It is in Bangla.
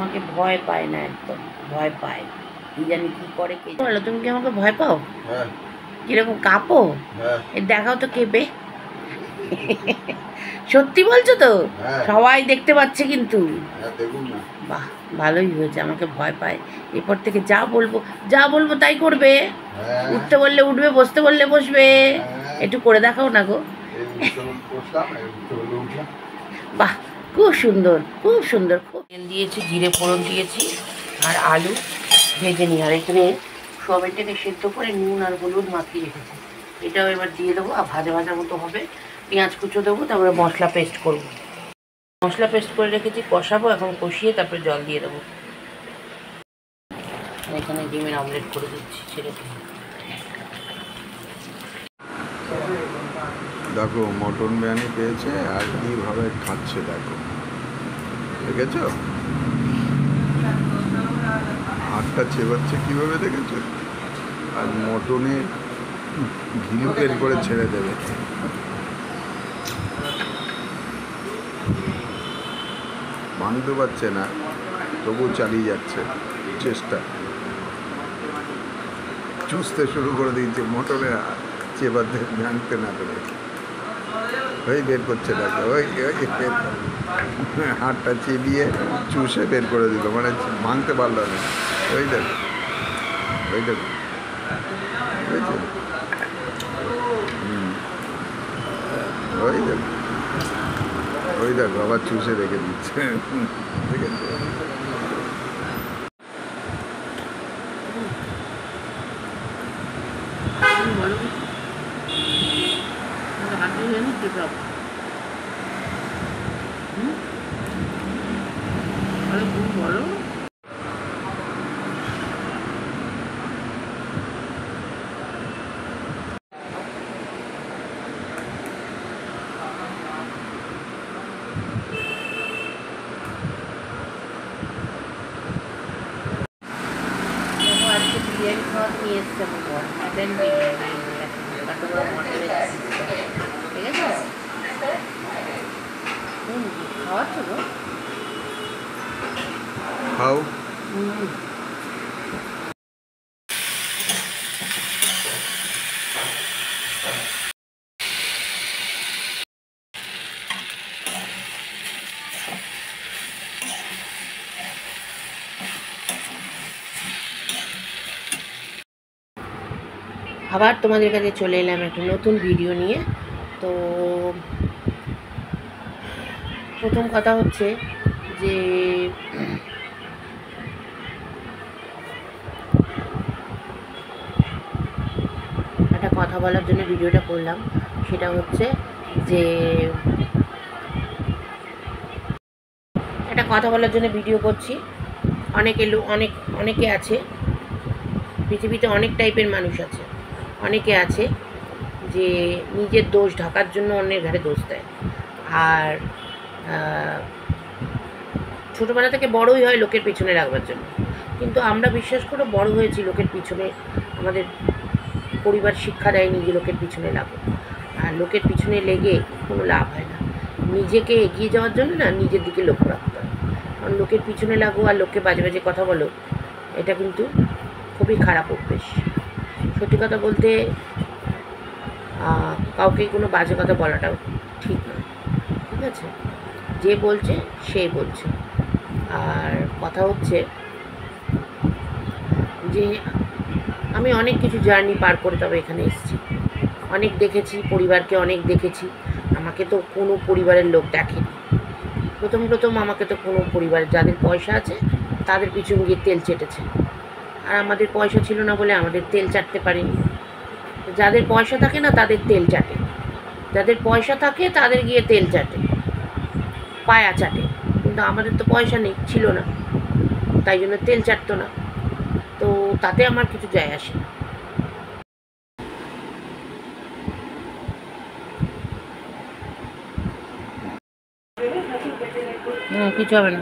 আমাকে ভয় পায় না, একদম ভয় পায়। কি জানি কি করে কে বলো। তুমি কি আমাকে ভয় পাও? কিরকম কাঁপো? দেখাও তো কেঁপে। সত্যি বলছো তো? সবাই দেখতে পাচ্ছে কিন্তু। বাহ, ভালোই হয়েছে। আমাকে ভয় পায়, এরপর থেকে যা বলবো তাই করবে। উঠতে বললে উঠবে, বসতে বললে বসবে। একটু করে দেখাও না গো। বাহ, খুব সুন্দর, খুব সুন্দর। খুব তেল দিয়েছি, জিরে ফোড়ন দিয়েছি, আর আলু ভেজে নিই। আর এখানে সোয়াবিনটাকে সেদ্ধ করে নুন আর হলুদ মাখিয়ে রেখেছি, এটাও এবার দিয়ে দেবো। আর ভাজা ভাজা মতো হবে, পেঁয়াজ কুচো দেবো, তারপরে মশলা পেস্ট করবো। মশলা পেস্ট করে রেখেছি, কষাবো। এখন কষিয়ে তারপরে জল দিয়ে দেবো। এখানে ডিমের অমলেট করে দিচ্ছি, ছেড়ে দিয়ে। দেখো মটন বিরিয়ানি পেয়েছে আর কীভাবে খাচ্ছে দেখো, দেখেছ? হাতটা চেবাচ্ছে কীভাবে, দেখেছো? আর মটনে ঘিলু বের করে ছেড়ে দেবে। ভাঙতে পারছে না, তবু চালিয়ে যাচ্ছে চেষ্টা। চুষতে শুরু করে দিয়েছে মটনে, চেবাতে ভাঙতে না পেরে। ওই বের করছে দেখো, ওই হাতটা চিবিয়ে চুষে বের করে দিল, মানে ভাঙতে পারলো না। ওই দেখো, ওই দেখো, বুঝেছো? ওই দেখো, ওই দেখো আবার চুষে রেখে দিচ্ছে, ঠিক আছে? বলো। আজকে বিরিয়ানি খাওয়া নিয়ে এসছে আমার, মাটন বিরিয়ানি, কত বড় মটনের, ঠিক আছে? খাওয়াচ্ছ তো? খাও। আবার তোমাদের কাছে চলে এলাম একটা নতুন ভিডিও নিয়ে। তো প্রথম কথা হচ্ছে যে একটা কথা বলার জন্য ভিডিওটা করলাম। সেটা হচ্ছে যে একটা কথা বলার জন্য ভিডিও করছি। অনেকে আছে পৃথিবীতে, অনেক টাইপের মানুষ আছে। অনেকে আছে যে নিজের দোষ ঢাকার জন্য অন্যের ঘাড়ে দোষ দেয়। আর ছোটোবেলা থেকে বড়ই হয় লোকের পিছনে রাখবার জন্য। কিন্তু আমরা বিশ্বাস করে বড় হয়েছি লোকের পিছনে, আমাদের পরিবার শিক্ষা দেয়নি যে লোকের পিছনে লাগো। আর লোকের পিছনে লেগে কোনো লাভ হয় না। নিজেকে এগিয়ে যাওয়ার জন্য না, নিজের দিকে লক্ষ্য রাখতে হয়। কারণ লোকের পিছনে লাগো আর লোককে বাজে বাজে কথা বলো, এটা কিন্তু খুবই খারাপ অভ্যেস। সত্যি কথা বলতে কাউকে কোনো বাজে কথা বলাটাও ঠিক নয়, ঠিক আছে? যে বলছে সে বলছে। আর কথা হচ্ছে যে আমি অনেক কিছু জার্নি পার করে তবে এখানে এসেছি। অনেক দেখেছি, পরিবারকে অনেক দেখেছি। আমাকে তো কোনো পরিবারের লোক দেখেনি। প্রথম আমাকে তো কোনো পরিবার, যাদের পয়সা আছে তাদের পিছন গিয়ে তেল চেটেছে। আর আমাদের পয়সা ছিল না বলে আমাদের তেল চাটতে পারিনি। যাদের পয়সা থাকে না তাদের তেল চাটে, যাদের পয়সা থাকে তাদের গিয়ে তেল চাটে, পায়া চাটে। কিন্তু আমাদের তো পয়সা নেই, ছিল না, তাই জন্য তেল চাটতো না। তো তাতে আমার কিছু যায় আসে না। কিছু হবে না।